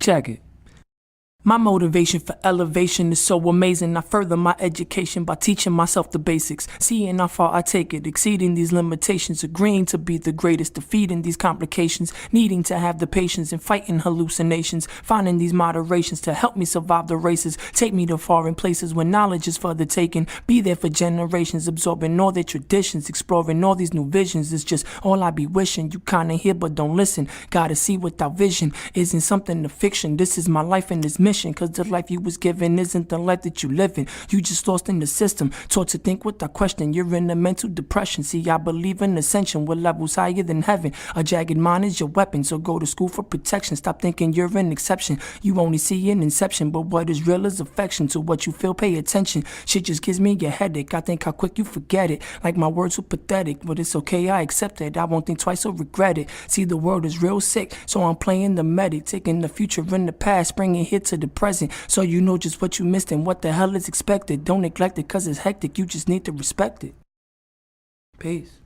Check it. My motivation for elevation is so amazing. I further my education by teaching myself the basics, seeing how far I take it, exceeding these limitations, agreeing to be the greatest, defeating these complications, needing to have the patience and fighting hallucinations, finding these moderations to help me survive the races, take me to foreign places where knowledge is for the taking, be there for generations, absorbing all their traditions, exploring all these new visions. It's just all I be wishing. You kinda hear but don't listen, gotta see without vision isn't something to fiction. This is my life and this mission, cause the life you was given isn't the life that you living. You just lost in the system, taught to think without question. You're in a mental depression. See, I believe in ascension with levels higher than heaven. A jagged mind is your weapon, so go to school for protection. Stop thinking you're an exception. You only see an inception, but what is real is affection. To what you feel, pay attention. Shit just gives me a headache. I think how quick you forget it, like my words were pathetic, but it's okay, I accept it. I won't think twice or regret it. See, the world is real sick, so I'm playing the medic, taking the future in the past, bringing it to the present, so you know just what you missed and what the hell is expected. Don't neglect it cause it's hectic, you just need to respect it. Peace.